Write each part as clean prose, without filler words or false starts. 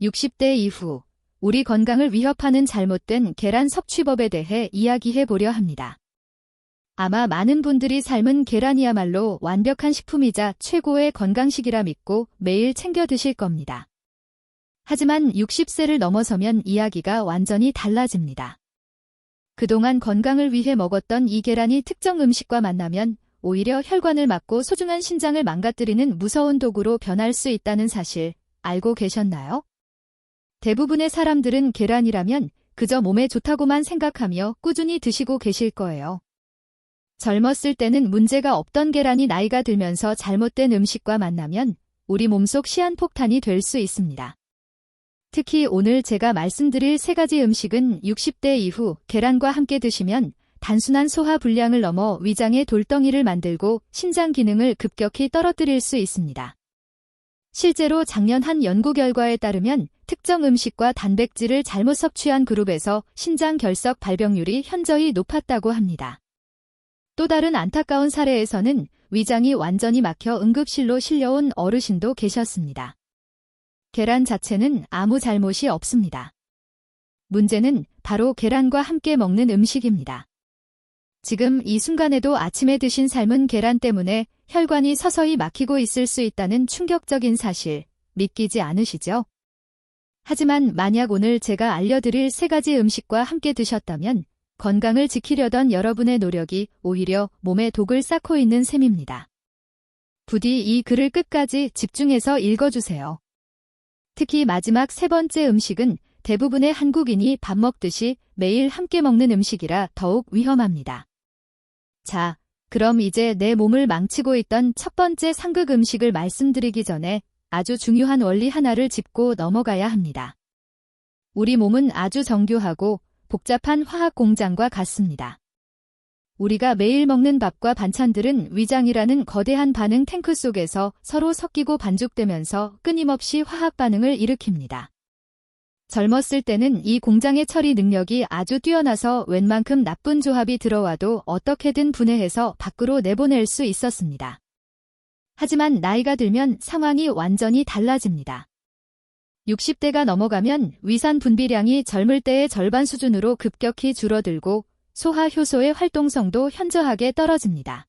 60대 이후 우리 건강을 위협하는 잘못된 계란 섭취법에 대해 이야기해 보려 합니다. 아마 많은 분들이 삶은 계란이야말로 완벽한 식품이자 최고의 건강식이라 믿고 매일 챙겨 드실 겁니다. 하지만 60세를 넘어서면 이야기가 완전히 달라집니다. 그동안 건강을 위해 먹었던 이 계란이 특정 음식과 만나면 오히려 혈관을 막고 소중한 신장을 망가뜨리는 무서운 도구로 변할 수 있다는 사실 알고 계셨나요? 대부분의 사람들은 계란이라면 그저 몸에 좋다고만 생각하며 꾸준히 드시고 계실 거예요. 젊었을 때는 문제가 없던 계란이 나이가 들면서 잘못된 음식과 만나면 우리 몸속 시한폭탄이 될 수 있습니다. 특히 오늘 제가 말씀드릴 3가지 음식은 60대 이후 계란과 함께 드시면 단순한 소화 불량을 넘어 위장의 돌덩이를 만들고 신장 기능을 급격히 떨어뜨릴 수 있습니다. 실제로 작년 한 연구 결과에 따르면 특정 음식과 단백질을 잘못 섭취한 그룹에서 신장 결석 발병률이 현저히 높았다고 합니다. 또 다른 안타까운 사례에서는 위장이 완전히 막혀 응급실로 실려온 어르신도 계셨습니다. 계란 자체는 아무 잘못이 없습니다. 문제는 바로 계란과 함께 먹는 음식입니다. 지금 이 순간에도 아침에 드신 삶은 계란 때문에 혈관이 서서히 막히고 있을 수 있다는 충격적인 사실, 믿기지 않으시죠? 하지만 만약 오늘 제가 알려드릴 3가지 음식과 함께 드셨다면 건강을 지키려던 여러분의 노력이 오히려 몸에 독을 쌓고 있는 셈입니다. 부디 이 글을 끝까지 집중해서 읽어주세요. 특히 마지막 3번째 음식은 대부분의 한국인이 밥 먹듯이 매일 함께 먹는 음식이라 더욱 위험합니다. 자, 그럼 이제 내 몸을 망치고 있던 첫 번째 상극 음식을 말씀드리기 전에 아주 중요한 원리 하나를 짚고 넘어가야 합니다. 우리 몸은 아주 정교하고 복잡한 화학 공장과 같습니다. 우리가 매일 먹는 밥과 반찬들은 위장이라는 거대한 반응 탱크 속에서 서로 섞이고 반죽되면서 끊임없이 화학 반응을 일으킵니다. 젊었을 때는 이 공장의 처리 능력이 아주 뛰어나서 웬만큼 나쁜 조합이 들어와도 어떻게든 분해해서 밖으로 내보낼 수 있었습니다. 하지만 나이가 들면 상황이 완전히 달라집니다. 60대가 넘어가면 위산 분비량이 젊을 때의 절반 수준으로 급격히 줄어들고 소화 효소의 활동성도 현저하게 떨어집니다.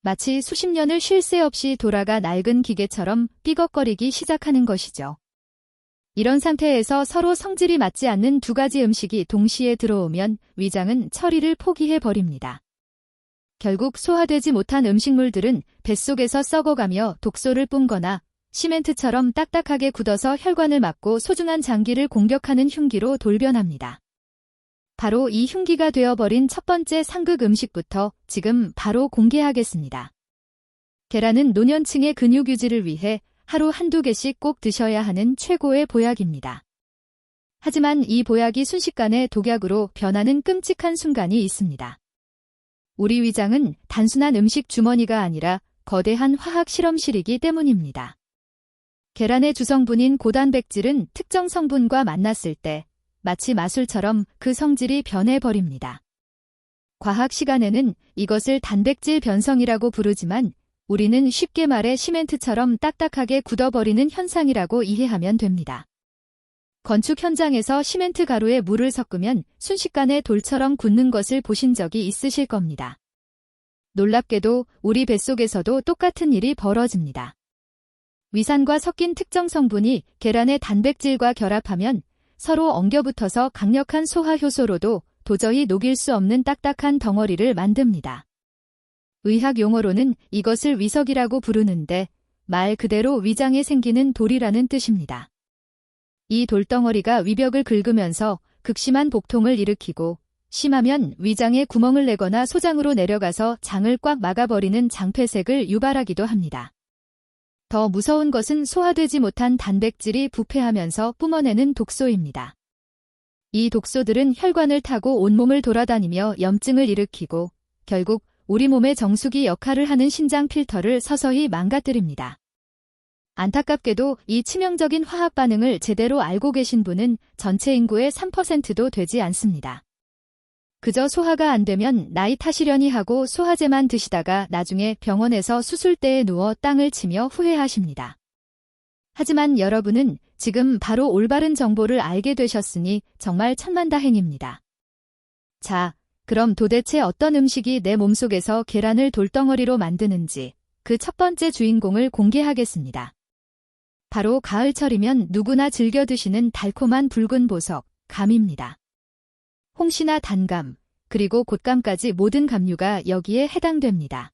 마치 수십 년을 쉴 새 없이 돌아가 낡은 기계처럼 삐걱거리기 시작하는 것이죠. 이런 상태에서 서로 성질이 맞지 않는 2가지 음식이 동시에 들어오면 위장은 처리를 포기해버립니다. 결국 소화되지 못한 음식물들은 뱃속에서 썩어가며 독소를 뿜거나 시멘트처럼 딱딱하게 굳어서 혈관을 막고 소중한 장기를 공격하는 흉기로 돌변합니다. 바로 이 흉기가 되어버린 첫 번째 상극 음식부터 지금 바로 공개하겠습니다. 계란은 노년층의 근육 유지를 위해 하루 1~2개씩 꼭 드셔야 하는 최고의 보약입니다. 하지만 이 보약이 순식간에 독약으로 변하는 끔찍한 순간이 있습니다. 우리 위장은 단순한 음식 주머니가 아니라 거대한 화학 실험실이기 때문입니다. 계란의 주성분인 고단백질은 특정 성분과 만났을 때 마치 마술처럼 그 성질이 변해버립니다. 과학 시간에는 이것을 단백질 변성이라고 부르지만 우리는 쉽게 말해 시멘트처럼 딱딱하게 굳어버리는 현상이라고 이해하면 됩니다. 건축 현장에서 시멘트 가루에 물을 섞으면 순식간에 돌처럼 굳는 것을 보신 적이 있으실 겁니다. 놀랍게도 우리 뱃속에서도 똑같은 일이 벌어집니다. 위산과 섞인 특정 성분이 계란의 단백질과 결합하면 서로 엉겨붙어서 강력한 소화 효소로도 도저히 녹일 수 없는 딱딱한 덩어리를 만듭니다. 의학 용어로는 이것을 위석이라고 부르는데 말 그대로 위장에 생기는 돌이라는 뜻입니다. 이 돌덩어리가 위벽을 긁으면서 극심한 복통을 일으키고 심하면 위장에 구멍을 내거나 소장으로 내려가서 장을 꽉 막아버리는 장폐색을 유발하기도 합니다. 더 무서운 것은 소화되지 못한 단백질이 부패하면서 뿜어내는 독소입니다. 이 독소들은 혈관을 타고 온몸을 돌아다니며 염증을 일으키고 결국 우리 몸의 정수기 역할을 하는 신장 필터를 서서히 망가뜨립니다. 안타깝게도 이 치명적인 화학 반응을 제대로 알고 계신 분은 전체 인구의 3%도 되지 않습니다. 그저 소화가 안 되면 나이 탓이려니 하고 소화제만 드시다가 나중에 병원에서 수술대에 누워 땅을 치며 후회하십니다. 하지만 여러분은 지금 바로 올바른 정보를 알게 되셨으니 정말 천만다행입니다. 자, 그럼 도대체 어떤 음식이 내 몸속에서 계란을 돌덩어리로 만드는지 그 첫 번째 주인공을 공개하겠습니다. 바로 가을철이면 누구나 즐겨 드시는 달콤한 붉은 보석, 감입니다. 홍시나 단감, 그리고 곶감까지 모든 감류가 여기에 해당됩니다.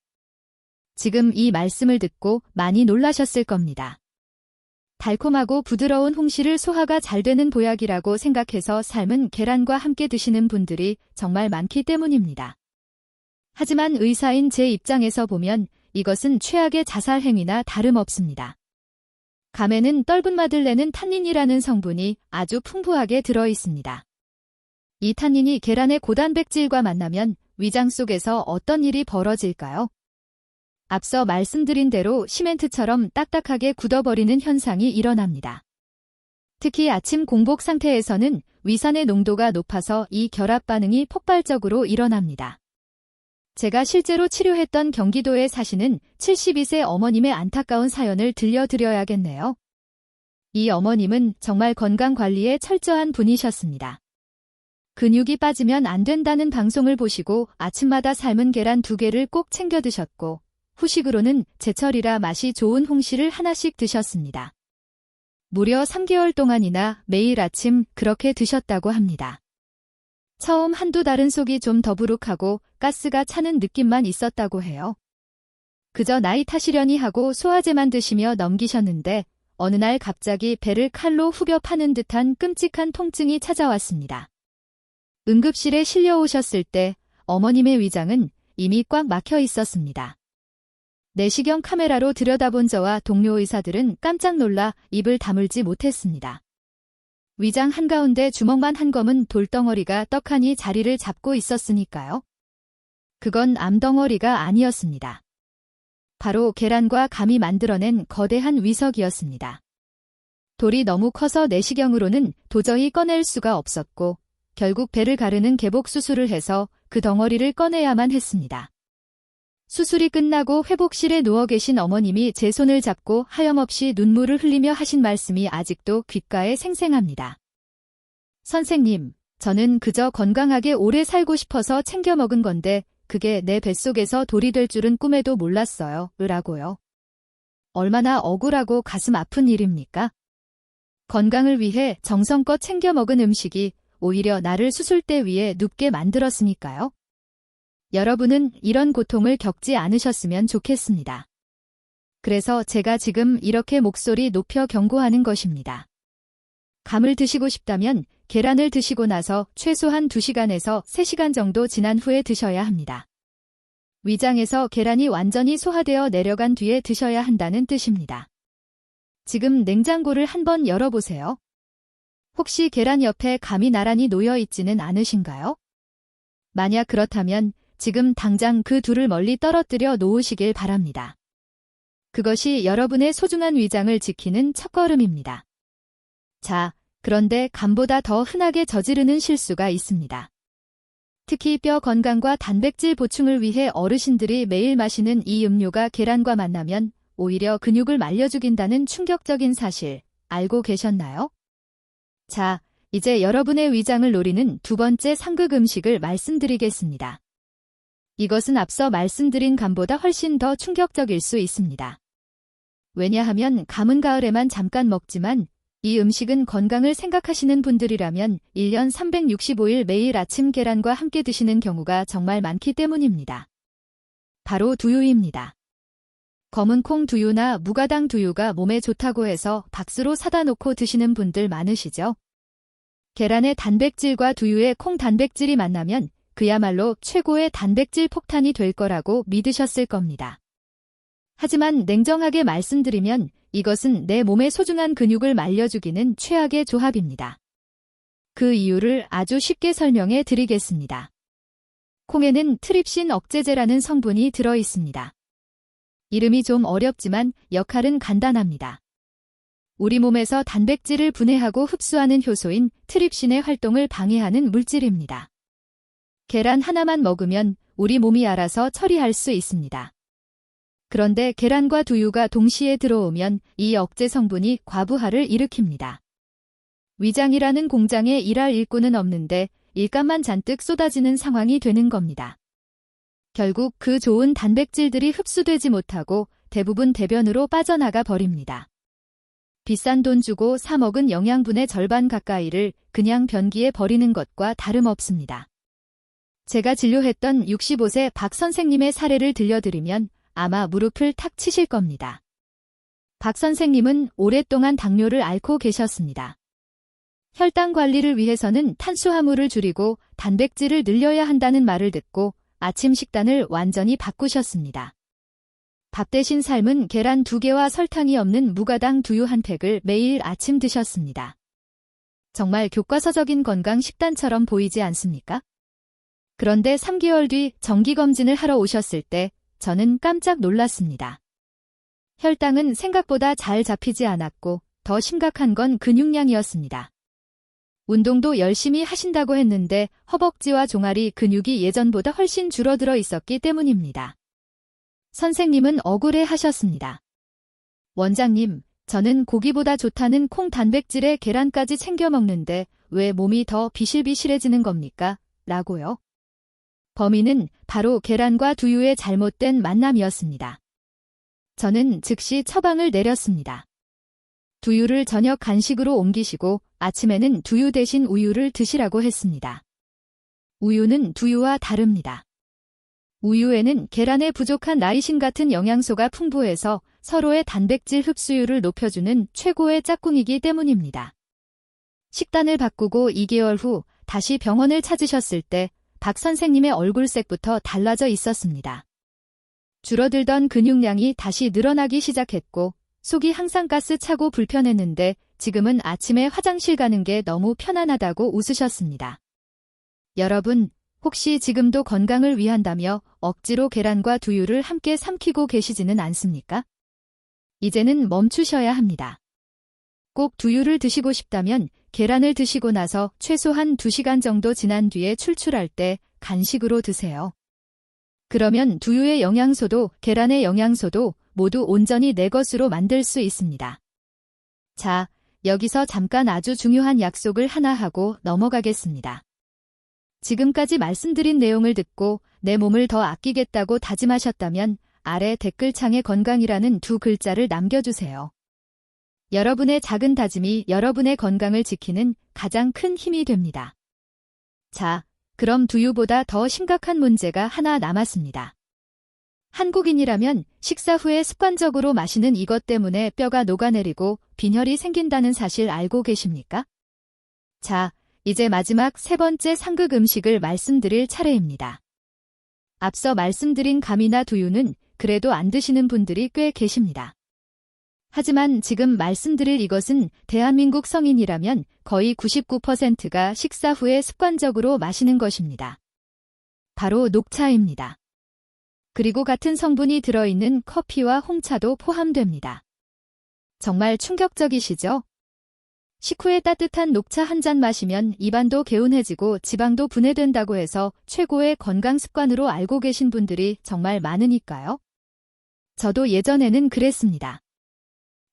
지금 이 말씀을 듣고 많이 놀라셨을 겁니다. 달콤하고 부드러운 홍시를 소화가 잘 되는 보약이라고 생각해서 삶은 계란과 함께 드시는 분들이 정말 많기 때문입니다. 하지만 의사인 제 입장에서 보면 이것은 최악의 자살 행위나 다름없습니다. 감에는 떫은 맛을 내는 탄닌이라는 성분이 아주 풍부하게 들어 있습니다. 이 탄닌이 계란의 고단백질과 만나면 위장 속에서 어떤 일이 벌어질까요? 앞서 말씀드린 대로 시멘트처럼 딱딱하게 굳어버리는 현상이 일어납니다. 특히 아침 공복 상태에서는 위산의 농도가 높아서 이 결합 반응이 폭발적으로 일어납니다. 제가 실제로 치료했던 경기도에 사시는 72세 어머님의 안타까운 사연을 들려드려야겠네요. 이 어머님은 정말 건강관리에 철저한 분이셨습니다. 근육이 빠지면 안 된다는 방송을 보시고 아침마다 삶은 계란 2개를 꼭 챙겨 드셨고 후식으로는 제철이라 맛이 좋은 홍시를 하나씩 드셨습니다. 무려 3개월 동안이나 매일 아침 그렇게 드셨다고 합니다. 처음 한두 달은 속이 좀 더부룩하고 가스가 차는 느낌만 있었다고 해요. 그저 나이 탓이려니 하고 소화제만 드시며 넘기셨는데 어느 날 갑자기 배를 칼로 후벼 파는 듯한 끔찍한 통증이 찾아왔습니다. 응급실에 실려오셨을 때 어머님의 위장은 이미 꽉 막혀 있었습니다. 내시경 카메라로 들여다본 저와 동료 의사들은 깜짝 놀라 입을 다물지 못했습니다. 위장 한가운데 주먹만 한 검은 돌덩어리가 떡하니 자리를 잡고 있었으니까요. 그건 암덩어리가 아니었습니다. 바로 계란과 감이 만들어낸 거대한 위석이었습니다. 돌이 너무 커서 내시경으로는 도저히 꺼낼 수가 없었고 결국 배를 가르는 개복 수술을 해서 그 덩어리를 꺼내야만 했습니다. 수술이 끝나고 회복실에 누워 계신 어머님이 제 손을 잡고 하염없이 눈물을 흘리며 하신 말씀이 아직도 귓가에 생생합니다. 선생님, 저는 그저 건강하게 오래 살고 싶어서 챙겨 먹은 건데 그게 내 뱃속에서 돌이 될 줄은 꿈에도 몰랐어요. 라고요. 얼마나 억울하고 가슴 아픈 일입니까? 건강을 위해 정성껏 챙겨 먹은 음식이 오히려 나를 수술대 위에 눕게 만들었으니까요. 여러분은 이런 고통을 겪지 않으셨으면 좋겠습니다. 그래서 제가 지금 이렇게 목소리 높여 경고하는 것입니다. 감을 드시고 싶다면 계란을 드시고 나서 최소한 2시간에서 3시간 정도 지난 후에 드셔야 합니다. 위장에서 계란이 완전히 소화되어 내려간 뒤에 드셔야 한다는 뜻입니다. 지금 냉장고를 한번 열어보세요. 혹시 계란 옆에 감이 나란히 놓여 있지는 않으신가요? 만약 그렇다면 지금 당장 그 둘을 멀리 떨어뜨려 놓으시길 바랍니다. 그것이 여러분의 소중한 위장을 지키는 첫걸음입니다. 자, 그런데 감보다 더 흔하게 저지르는 실수가 있습니다. 특히 뼈 건강과 단백질 보충을 위해 어르신들이 매일 마시는 이 음료가 계란과 만나면 오히려 근육을 말려 죽인다는 충격적인 사실 알고 계셨나요? 자, 이제 여러분의 위장을 노리는 두 번째 상극 음식을 말씀드리겠습니다. 이것은 앞서 말씀드린 감보다 훨씬 더 충격적일 수 있습니다. 왜냐하면 감은 가을에만 잠깐 먹지만 이 음식은 건강을 생각하시는 분들이라면 1년 365일 매일 아침 계란과 함께 드시는 경우가 정말 많기 때문입니다. 바로 두유입니다. 검은 콩 두유나 무가당 두유가 몸에 좋다고 해서 박스로 사다 놓고 드시는 분들 많으시죠? 계란의 단백질과 두유의 콩 단백질이 만나면 그야말로 최고의 단백질 폭탄이 될 거라고 믿으셨을 겁니다. 하지만 냉정하게 말씀드리면 이것은 내 몸의 소중한 근육을 말려 죽이는 최악의 조합입니다. 그 이유를 아주 쉽게 설명해 드리겠습니다. 콩에는 트립신 억제제라는 성분이 들어 있습니다. 이름이 좀 어렵지만 역할은 간단합니다. 우리 몸에서 단백질을 분해하고 흡수하는 효소인 트립신의 활동을 방해하는 물질입니다. 계란 하나만 먹으면 우리 몸이 알아서 처리할 수 있습니다. 그런데 계란과 두유가 동시에 들어오면 이 억제 성분이 과부하를 일으킵니다. 위장이라는 공장에 일할 일꾼은 없는데 일감만 잔뜩 쏟아지는 상황이 되는 겁니다. 결국 그 좋은 단백질들이 흡수되지 못하고 대부분 대변으로 빠져나가 버립니다. 비싼 돈 주고 사 먹은 영양분의 절반 가까이를 그냥 변기에 버리는 것과 다름없습니다. 제가 진료했던 65세 박 선생님의 사례를 들려드리면 아마 무릎을 탁 치실 겁니다. 박 선생님은 오랫동안 당뇨를 앓고 계셨습니다. 혈당 관리를 위해서는 탄수화물을 줄이고 단백질을 늘려야 한다는 말을 듣고 아침 식단을 완전히 바꾸셨습니다. 밥 대신 삶은 계란 2개와 설탕이 없는 무가당 두유 한 팩을 매일 아침 드셨습니다. 정말 교과서적인 건강 식단처럼 보이지 않습니까? 그런데 3개월 뒤 정기검진을 하러 오셨을 때 저는 깜짝 놀랐습니다. 혈당은 생각보다 잘 잡히지 않았고 더 심각한 건 근육량이었습니다. 운동도 열심히 하신다고 했는데 허벅지와 종아리 근육이 예전보다 훨씬 줄어들어 있었기 때문입니다. 선생님은 억울해 하셨습니다. 원장님, 저는 고기보다 좋다는 콩 단백질에 계란까지 챙겨 먹는데 왜 몸이 더 비실비실해지는 겁니까? 라고요. 범인은 바로 계란과 두유의 잘못된 만남이었습니다. 저는 즉시 처방을 내렸습니다. 두유를 저녁 간식으로 옮기시고 아침에는 두유 대신 우유를 드시라고 했습니다. 우유는 두유와 다릅니다. 우유에는 계란에 부족한 나이신 같은 영양소가 풍부해서 서로의 단백질 흡수율을 높여주는 최고의 짝꿍이기 때문입니다. 식단을 바꾸고 2개월 후 다시 병원을 찾으셨을 때 박 선생님의 얼굴색부터 달라져 있었습니다. 줄어들던 근육량이 다시 늘어나기 시작했고 속이 항상 가스 차고 불편했는데 지금은 아침에 화장실 가는 게 너무 편안하다고 웃으셨습니다. 여러분, 혹시 지금도 건강을 위한다며 억지로 계란과 두유를 함께 삼키고 계시지는 않습니까? 이제는 멈추셔야 합니다. 꼭 두유를 드시고 싶다면 계란을 드시고 나서 최소한 2시간 정도 지난 뒤에 출출할 때 간식으로 드세요. 그러면 두유의 영양소도 계란의 영양소도 모두 온전히 내 것으로 만들 수 있습니다. 자, 여기서 잠깐 아주 중요한 약속을 하나 하고 넘어가겠습니다. 지금까지 말씀드린 내용을 듣고 내 몸을 더 아끼겠다고 다짐하셨다면 아래 댓글창에 건강이라는 2글자를 남겨주세요. 여러분의 작은 다짐이 여러분의 건강을 지키는 가장 큰 힘이 됩니다. 자, 그럼 두유보다 더 심각한 문제가 하나 남았습니다. 한국인이라면 식사 후에 습관적으로 마시는 이것 때문에 뼈가 녹아내리고 빈혈이 생긴다는 사실 알고 계십니까? 자, 이제 마지막 3번째 상극 음식을 말씀드릴 차례입니다. 앞서 말씀드린 감이나 두유는 그래도 안 드시는 분들이 꽤 계십니다. 하지만 지금 말씀드릴 이것은 대한민국 성인이라면 거의 99%가 식사 후에 습관적으로 마시는 것입니다. 바로 녹차입니다. 그리고 같은 성분이 들어있는 커피와 홍차도 포함됩니다. 정말 충격적이시죠? 식후에 따뜻한 녹차 한 잔 마시면 입안도 개운해지고 지방도 분해된다고 해서 최고의 건강 습관으로 알고 계신 분들이 정말 많으니까요. 저도 예전에는 그랬습니다.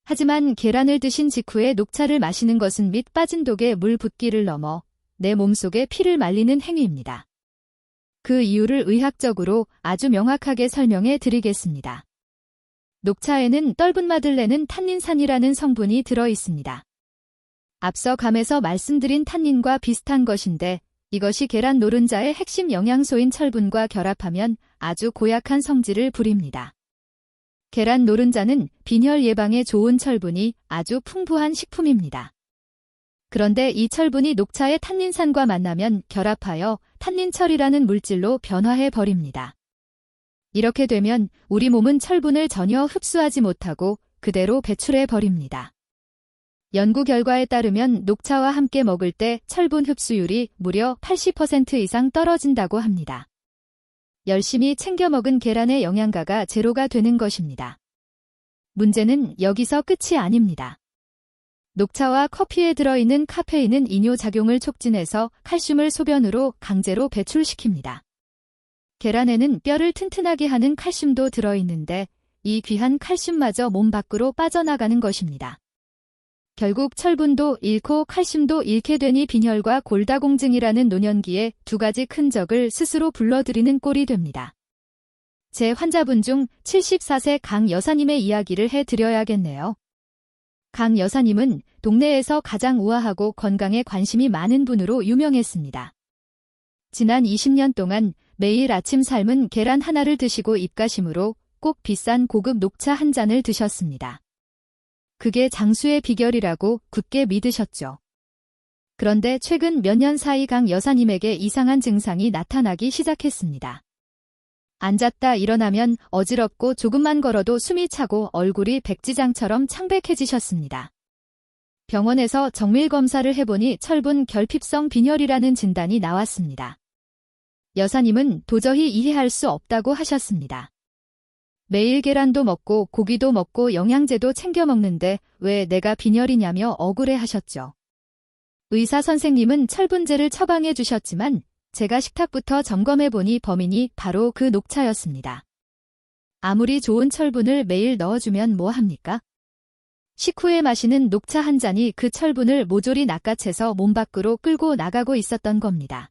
하지만 계란을 드신 직후에 녹차를 마시는 것은 밑 빠진 독에 물 붓기를 넘어 내 몸속에 피를 말리는 행위입니다. 그 이유를 의학적으로 아주 명확하게 설명해 드리겠습니다. 녹차에는 떫은 맛을 내는 탄닌산이라는 성분이 들어 있습니다. 앞서 감에서 말씀드린 탄닌과 비슷한 것인데 이것이 계란 노른자의 핵심 영양소인 철분과 결합하면 아주 고약한 성질을 부립니다. 계란 노른자는 빈혈 예방에 좋은 철분이 아주 풍부한 식품입니다. 그런데 이 철분이 녹차의 탄닌산과 만나면 결합하여 탄닌철이라는 물질로 변화해 버립니다. 이렇게 되면 우리 몸은 철분을 전혀 흡수하지 못하고 그대로 배출해 버립니다. 연구 결과에 따르면 녹차와 함께 먹을 때 철분 흡수율이 무려 80% 이상 떨어진다고 합니다. 열심히 챙겨 먹은 계란의 영양가가 제로가 되는 것입니다. 문제는 여기서 끝이 아닙니다. 녹차와 커피에 들어있는 카페인은 이뇨작용을 촉진해서 칼슘을 소변으로 강제로 배출시킵니다. 계란에는 뼈를 튼튼하게 하는 칼슘도 들어있는데 이 귀한 칼슘마저 몸 밖으로 빠져나가는 것입니다. 결국 철분도 잃고 칼슘도 잃게 되니 빈혈과 골다공증이라는 노년기에 두 가지 큰 적을 스스로 불러들이는 꼴이 됩니다. 제 환자분 중 74세 강 여사님의 이야기를 해드려야겠네요. 강 여사님은 동네에서 가장 우아하고 건강에 관심이 많은 분으로 유명했습니다. 지난 20년 동안 매일 아침 삶은 계란 하나를 드시고 입가심으로 꼭 비싼 고급 녹차 한 잔을 드셨습니다. 그게 장수의 비결이라고 굳게 믿으셨죠. 그런데 최근 몇 년 사이 강 여사님에게 이상한 증상이 나타나기 시작했습니다. 앉았다 일어나면 어지럽고 조금만 걸어도 숨이 차고 얼굴이 백지장처럼 창백해지셨습니다. 병원에서 정밀 검사를 해보니 철분 결핍성 빈혈이라는 진단이 나왔습니다. 여사님은 도저히 이해할 수 없다고 하셨습니다. 매일 계란도 먹고 고기도 먹고 영양제도 챙겨 먹는데 왜 내가 빈혈이냐며 억울해 하셨죠. 의사 선생님은 철분제를 처방해 주셨지만 제가 식탁부터 점검해보니 범인이 바로 그 녹차였습니다. 아무리 좋은 철분을 매일 넣어주면 뭐 합니까? 식후에 마시는 녹차 한 잔이 그 철분을 모조리 낚아채서 몸 밖으로 끌고 나가고 있었던 겁니다.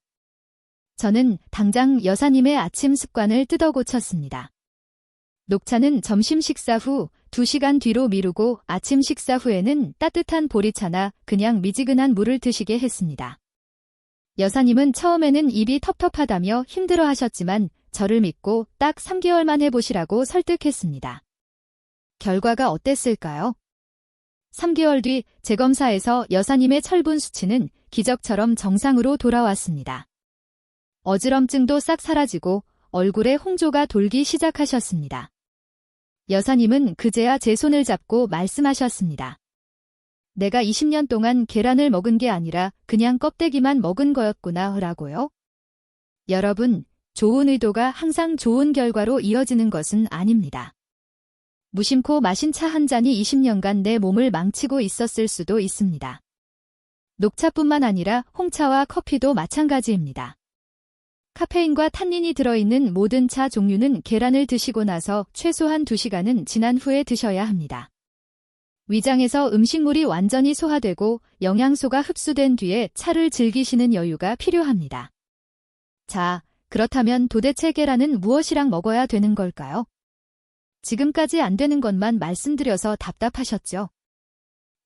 저는 당장 여사님의 아침 습관을 뜯어 고쳤습니다. 녹차는 점심 식사 후 2시간 뒤로 미루고 아침 식사 후에는 따뜻한 보리차나 그냥 미지근한 물을 드시게 했습니다. 여사님은 처음에는 입이 텁텁하다며 힘들어하셨지만 저를 믿고 딱 3개월만 해보시라고 설득했습니다. 결과가 어땠을까요? 3개월 뒤 재검사에서 여사님의 철분 수치는 기적처럼 정상으로 돌아왔습니다. 어지럼증도 싹 사라지고 얼굴에 홍조가 돌기 시작하셨습니다. 여사님은 그제야 제 손을 잡고 말씀하셨습니다. 내가 20년 동안 계란을 먹은 게 아니라 그냥 껍데기만 먹은 거였구나 라고요. 여러분, 좋은 의도가 항상 좋은 결과로 이어지는 것은 아닙니다. 무심코 마신 차 한 잔이 20년간 내 몸을 망치고 있었을 수도 있습니다. 녹차뿐만 아니라 홍차와 커피도 마찬가지입니다. 카페인과 탄닌이 들어있는 모든 차 종류는 계란을 드시고 나서 최소한 2시간은 지난 후에 드셔야 합니다. 위장에서 음식물이 완전히 소화되고 영양소가 흡수된 뒤에 차를 즐기시는 여유가 필요합니다. 자, 그렇다면 도대체 계란은 무엇이랑 먹어야 되는 걸까요? 지금까지 안 되는 것만 말씀드려서 답답하셨죠?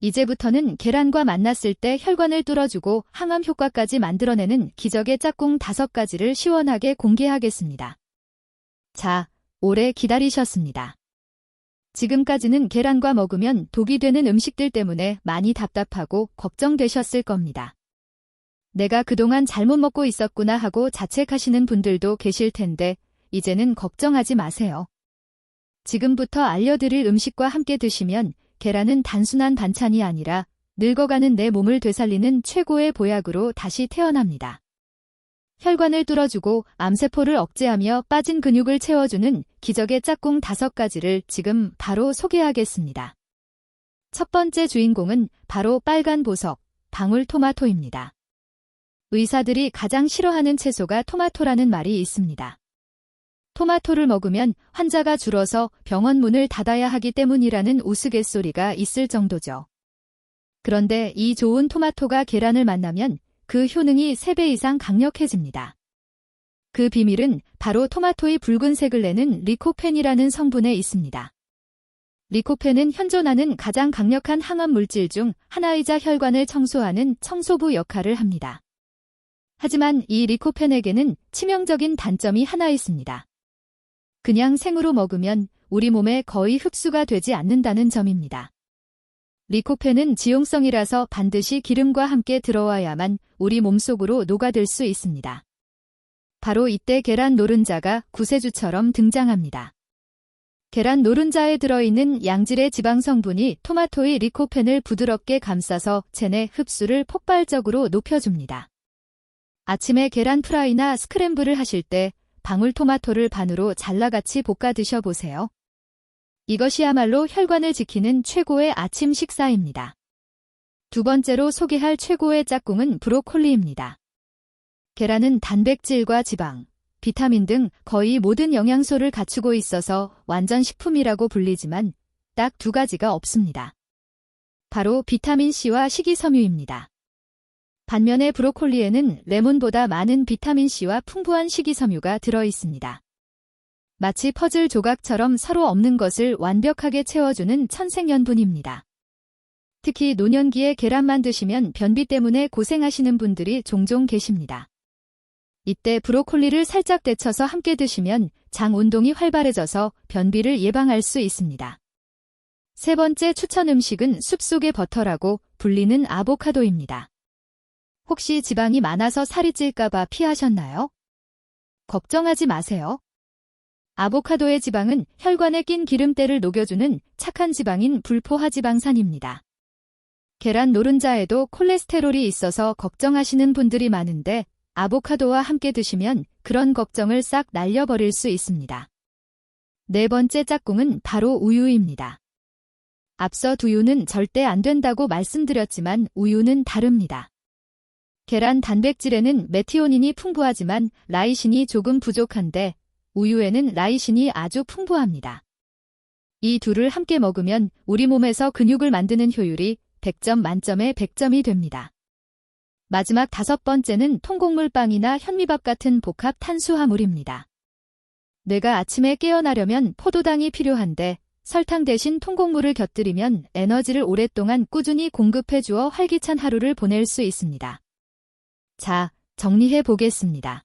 이제부터는 계란과 만났을 때 혈관을 뚫어주고 항암 효과까지 만들어내는 기적의 짝꿍 5가지를 시원하게 공개하겠습니다. 자, 오래 기다리셨습니다. 지금까지는 계란과 먹으면 독이 되는 음식들 때문에 많이 답답하고 걱정되셨을 겁니다. 내가 그동안 잘못 먹고 있었구나 하고 자책하시는 분들도 계실 텐데 이제는 걱정하지 마세요. 지금부터 알려드릴 음식과 함께 드시면 계란은 단순한 반찬이 아니라 늙어가는 내 몸을 되살리는 최고의 보약으로 다시 태어납니다. 혈관을 뚫어주고 암세포를 억제하며 빠진 근육을 채워주는 기적의 짝꿍 5가지를 지금 바로 소개하겠습니다. 첫 번째 주인공은 바로 빨간 보석, 방울토마토입니다. 의사들이 가장 싫어하는 채소가 토마토라는 말이 있습니다. 토마토를 먹으면 환자가 줄어서 병원 문을 닫아야 하기 때문이라는 우스갯소리가 있을 정도죠. 그런데 이 좋은 토마토가 계란을 만나면 그 효능이 3배 이상 강력해집니다. 그 비밀은 바로 토마토의 붉은색을 내는 리코펜이라는 성분에 있습니다. 리코펜은 현존하는 가장 강력한 항암 물질 중 하나이자 혈관을 청소하는 청소부 역할을 합니다. 하지만 이 리코펜에게는 치명적인 단점이 하나 있습니다. 그냥 생으로 먹으면 우리 몸에 거의 흡수가 되지 않는다는 점입니다. 리코펜은 지용성이라서 반드시 기름과 함께 들어와야만 우리 몸속으로 녹아들 수 있습니다. 바로 이때 계란 노른자가 구세주처럼 등장합니다. 계란 노른자에 들어있는 양질의 지방 성분이 토마토의 리코펜을 부드럽게 감싸서 체내 흡수를 폭발적으로 높여줍니다. 아침에 계란 프라이나 스크램블을 하실 때 방울토마토를 반으로 잘라 같이 볶아 드셔보세요. 이것이야말로 혈관을 지키는 최고의 아침 식사입니다. 두 번째로 소개할 최고의 짝꿍은 브로콜리입니다. 계란은 단백질과 지방, 비타민 등 거의 모든 영양소를 갖추고 있어서 완전 식품이라고 불리지만 딱 두 가지가 없습니다. 바로 비타민C와 식이섬유입니다. 반면에 브로콜리에는 레몬보다 많은 비타민C와 풍부한 식이섬유가 들어있습니다. 마치 퍼즐 조각처럼 서로 없는 것을 완벽하게 채워주는 천생연분입니다. 특히 노년기에 계란만 드시면 변비 때문에 고생하시는 분들이 종종 계십니다. 이때 브로콜리를 살짝 데쳐서 함께 드시면 장 운동이 활발해져서 변비를 예방할 수 있습니다. 세 번째 추천 음식은 숲속의 버터라고 불리는 아보카도입니다. 혹시 지방이 많아서 살이 찔까봐 피하셨나요? 걱정하지 마세요. 아보카도의 지방은 혈관에 낀 기름때를 녹여주는 착한 지방인 불포화지방산입니다. 계란 노른자에도 콜레스테롤이 있어서 걱정하시는 분들이 많은데 아보카도와 함께 드시면 그런 걱정을 싹 날려버릴 수 있습니다. 네 번째 짝꿍은 바로 우유입니다. 앞서 두유는 절대 안 된다고 말씀드렸지만 우유는 다릅니다. 계란 단백질에는 메티오닌이 풍부하지만 라이신이 조금 부족한데 우유에는 라이신이 아주 풍부합니다. 이 둘을 함께 먹으면 우리 몸에서 근육을 만드는 효율이 100점 만점에 100점이 됩니다. 마지막 다섯 번째는 통곡물빵이나 현미밥 같은 복합 탄수화물입니다. 뇌가 아침에 깨어나려면 포도당이 필요한데 설탕 대신 통곡물을 곁들이면 에너지를 오랫동안 꾸준히 공급해 주어 활기찬 하루를 보낼 수 있습니다. 자, 정리해 보겠습니다.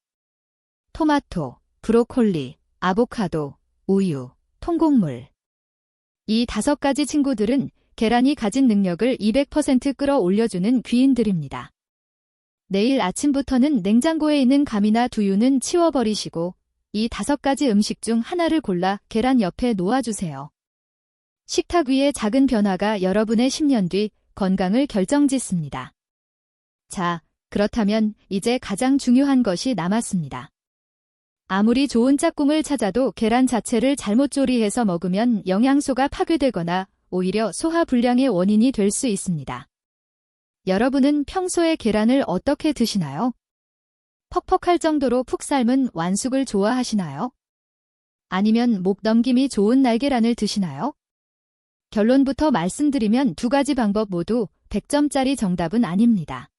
토마토, 브로콜리, 아보카도, 우유, 통곡물. 이 5가지 친구들은 계란이 가진 능력을 200% 끌어올려주는 귀인들입니다. 내일 아침부터는 냉장고에 있는 감이나 두유는 치워버리시고 이 5가지 음식 중 하나를 골라 계란 옆에 놓아주세요. 식탁 위의 작은 변화가 여러분의 10년 뒤 건강을 결정짓습니다. 자, 그렇다면 이제 가장 중요한 것이 남았습니다. 아무리 좋은 짝꿍을 찾아도 계란 자체를 잘못 조리해서 먹으면 영양소가 파괴되거나 오히려 소화불량의 원인이 될 수 있습니다. 여러분은 평소에 계란을 어떻게 드시나요? 퍽퍽할 정도로 푹 삶은 완숙을 좋아하시나요? 아니면 목 넘김이 좋은 날계란을 드시나요? 결론부터 말씀드리면 두 가지 방법 모두 100점짜리 정답은 아닙니다.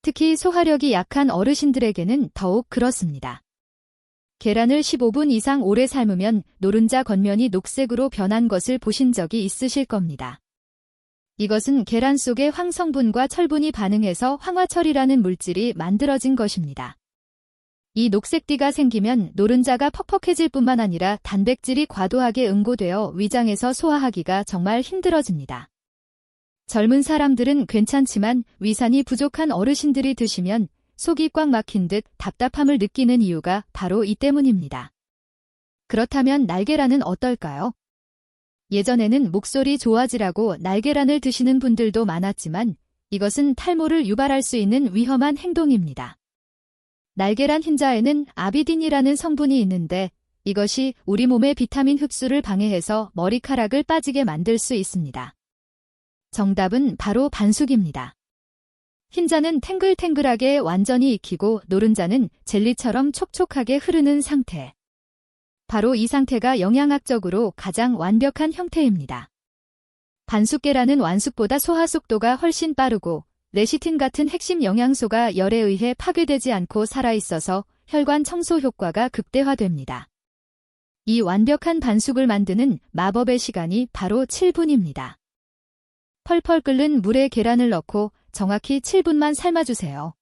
특히 소화력이 약한 어르신들에게는 더욱 그렇습니다. 계란을 15분 이상 오래 삶으면 노른자 겉면이 녹색으로 변한 것을 보신 적이 있으실 겁니다. 이것은 계란 속의 황성분과 철분이 반응해서 황화철이라는 물질이 만들어진 것입니다. 이 녹색띠가 생기면 노른자가 퍽퍽해질 뿐만 아니라 단백질이 과도하게 응고되어 위장에서 소화하기가 정말 힘들어집니다. 젊은 사람들은 괜찮지만 위산이 부족한 어르신들이 드시면 속이 꽉 막힌 듯 답답함을 느끼는 이유가 바로 이 때문입니다. 그렇다면 날계란은 어떨까요? 예전에는 목소리 좋아지라고 날계란을 드시는 분들도 많았지만 이것은 탈모를 유발할 수 있는 위험한 행동입니다. 날계란 흰자에는 아비딘이라는 성분이 있는데 이것이 우리 몸의 비타민 흡수를 방해해서 머리카락을 빠지게 만들 수 있습니다. 정답은 바로 반숙입니다. 흰자는 탱글탱글하게 완전히 익히고 노른자는 젤리처럼 촉촉하게 흐르는 상태. 바로 이 상태가 영양학적으로 가장 완벽한 형태입니다. 반숙 계란은 완숙보다 소화 속도가 훨씬 빠르고 레시틴 같은 핵심 영양소가 열에 의해 파괴되지 않고 살아있어서 혈관 청소 효과가 극대화됩니다. 이 완벽한 반숙을 만드는 마법의 시간이 바로 7분입니다. 펄펄 끓는 물에 계란을 넣고 정확히 7분만 삶아주세요.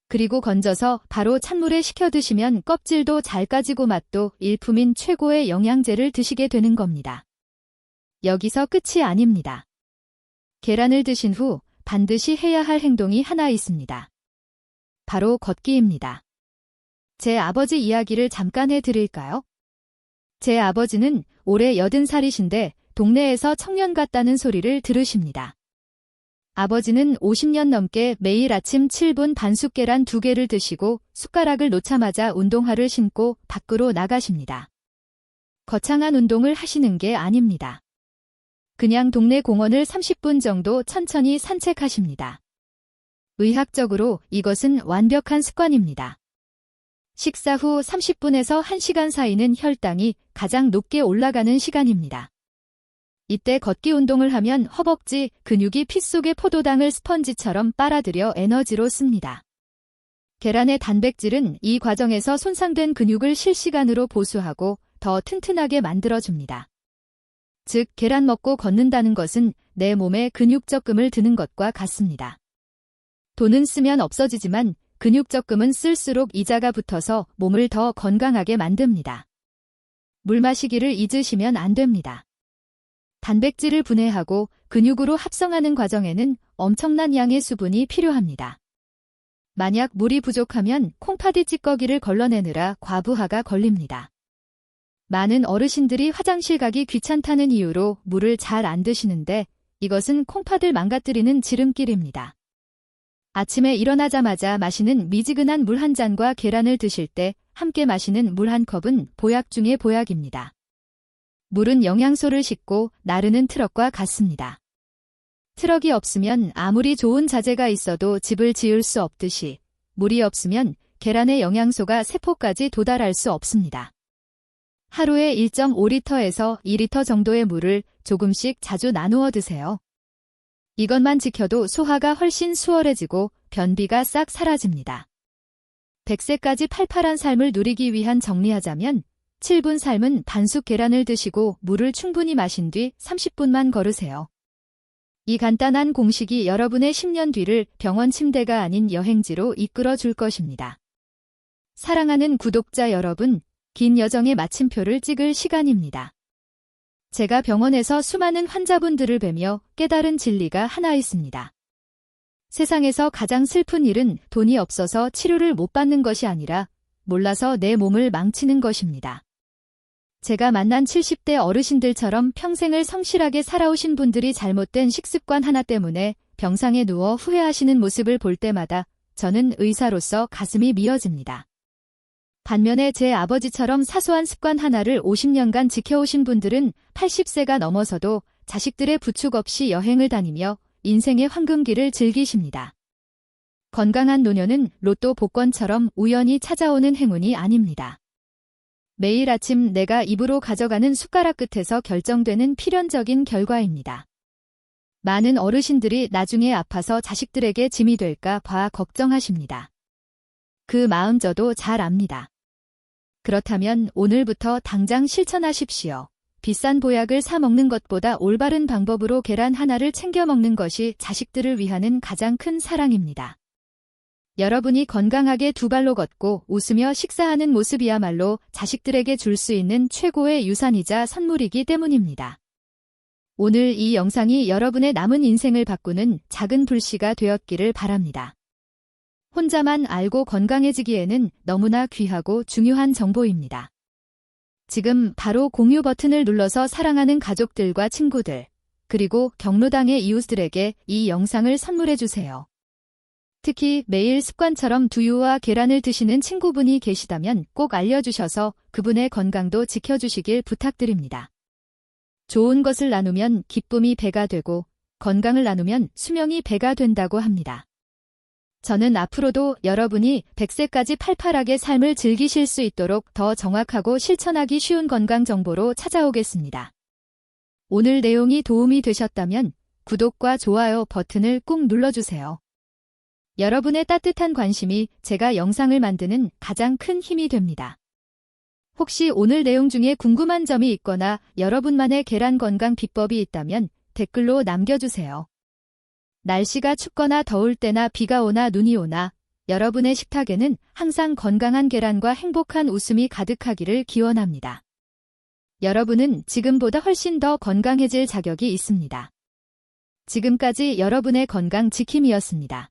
그리고 건져서 바로 찬물에 식혀 드시면 껍질도 잘 까지고 맛도 일품인 최고의 영양제를 드시게 되는 겁니다. 여기서 끝이 아닙니다. 계란을 드신 후 반드시 해야 할 행동이 하나 있습니다. 바로 걷기입니다. 제 아버지 이야기를 잠깐 해드릴까요? 제 아버지는 올해 80살이신데 동네에서 청년 같다는 소리를 들으십니다. 아버지는 50년 넘게 매일 아침 7분 반숙 계란 2개를 드시고 숟가락을 놓자마자 운동화를 신고 밖으로 나가십니다. 거창한 운동을 하시는 게 아닙니다. 그냥 동네 공원을 30분 정도 천천히 산책하십니다. 의학적으로 이것은 완벽한 습관입니다. 식사 후 30분에서 1시간 사이는 혈당이 가장 높게 올라가는 시간입니다. 이때 걷기 운동을 하면 허벅지, 근육이 피 속의 포도당을 스펀지처럼 빨아들여 에너지로 씁니다. 계란의 단백질은 이 과정에서 손상된 근육을 실시간으로 보수하고 더 튼튼하게 만들어줍니다. 즉, 계란 먹고 걷는다는 것은 내 몸에 근육 적금을 드는 것과 같습니다. 돈은 쓰면 없어지지만 근육 적금은 쓸수록 이자가 붙어서 몸을 더 건강하게 만듭니다. 물 마시기를 잊으시면 안 됩니다. 단백질을 분해하고 근육으로 합성하는 과정에는 엄청난 양의 수분이 필요합니다. 만약 물이 부족하면 콩팥이 찌꺼기를 걸러내느라 과부하가 걸립니다. 많은 어르신들이 화장실 가기 귀찮다는 이유로 물을 잘 안 드시는데 이것은 콩팥을 망가뜨리는 지름길입니다. 아침에 일어나자마자 마시는 미지근한 물 한 잔과 계란을 드실 때 함께 마시는 물 한 컵은 보약 중의 보약입니다. 물은 영양소를 싣고 나르는 트럭과 같습니다. 트럭이 없으면 아무리 좋은 자재가 있어도 집을 지을 수 없듯이 물이 없으면 계란의 영양소가 세포까지 도달할 수 없습니다. 하루에 1.5리터에서 2리터 정도의 물을 조금씩 자주 나누어 드세요. 이것만 지켜도 소화가 훨씬 수월해지고 변비가 싹 사라집니다. 100세까지 팔팔한 삶을 누리기 위한 정리하자면 7분 삶은 반숙 계란을 드시고 물을 충분히 마신 뒤 30분만 걸으세요. 이 간단한 공식이 여러분의 10년 뒤를 병원 침대가 아닌 여행지로 이끌어 줄 것입니다. 사랑하는 구독자 여러분, 긴 여정의 마침표를 찍을 시간입니다. 제가 병원에서 수많은 환자분들을 뵈며 깨달은 진리가 하나 있습니다. 세상에서 가장 슬픈 일은 돈이 없어서 치료를 못 받는 것이 아니라 몰라서 내 몸을 망치는 것입니다. 제가 만난 70대 어르신들처럼 평생을 성실하게 살아오신 분들이 잘못된 식습관 하나 때문에 병상에 누워 후회하시는 모습을 볼 때마다 저는 의사로서 가슴이 미어집니다. 반면에 제 아버지처럼 사소한 습관 하나를 50년간 지켜오신 분들은 80세가 넘어서도 자식들의 부축 없이 여행을 다니며 인생의 황금기를 즐기십니다. 건강한 노년은 로또 복권처럼 우연히 찾아오는 행운이 아닙니다. 매일 아침 내가 입으로 가져가는 숟가락 끝에서 결정되는 필연적인 결과입니다. 많은 어르신들이 나중에 아파서 자식들에게 짐이 될까 봐 걱정하십니다. 그 마음 저도 잘 압니다. 그렇다면 오늘부터 당장 실천하십시오. 비싼 보약을 사 먹는 것보다 올바른 방법으로 계란 하나를 챙겨 먹는 것이 자식들을 위하는 가장 큰 사랑입니다. 여러분이 건강하게 두 발로 걷고 웃으며 식사하는 모습이야말로 자식들에게 줄 수 있는 최고의 유산이자 선물이기 때문입니다. 오늘 이 영상이 여러분의 남은 인생을 바꾸는 작은 불씨가 되었기를 바랍니다. 혼자만 알고 건강해지기에는 너무나 귀하고 중요한 정보입니다. 지금 바로 공유 버튼을 눌러서 사랑하는 가족들과 친구들, 그리고 경로당의 이웃들에게 이 영상을 선물해주세요. 특히 매일 습관처럼 두유와 계란을 드시는 친구분이 계시다면 꼭 알려주셔서 그분의 건강도 지켜주시길 부탁드립니다. 좋은 것을 나누면 기쁨이 배가 되고 건강을 나누면 수명이 배가 된다고 합니다. 저는 앞으로도 여러분이 100세까지 팔팔하게 삶을 즐기실 수 있도록 더 정확하고 실천하기 쉬운 건강 정보로 찾아오겠습니다. 오늘 내용이 도움이 되셨다면 구독과 좋아요 버튼을 꾹 눌러주세요. 여러분의 따뜻한 관심이 제가 영상을 만드는 가장 큰 힘이 됩니다. 혹시 오늘 내용 중에 궁금한 점이 있거나 여러분만의 계란 건강 비법이 있다면 댓글로 남겨주세요. 날씨가 춥거나 더울 때나 비가 오나 눈이 오나 여러분의 식탁에는 항상 건강한 계란과 행복한 웃음이 가득하기를 기원합니다. 여러분은 지금보다 훨씬 더 건강해질 자격이 있습니다. 지금까지 여러분의 건강 지킴이였습니다.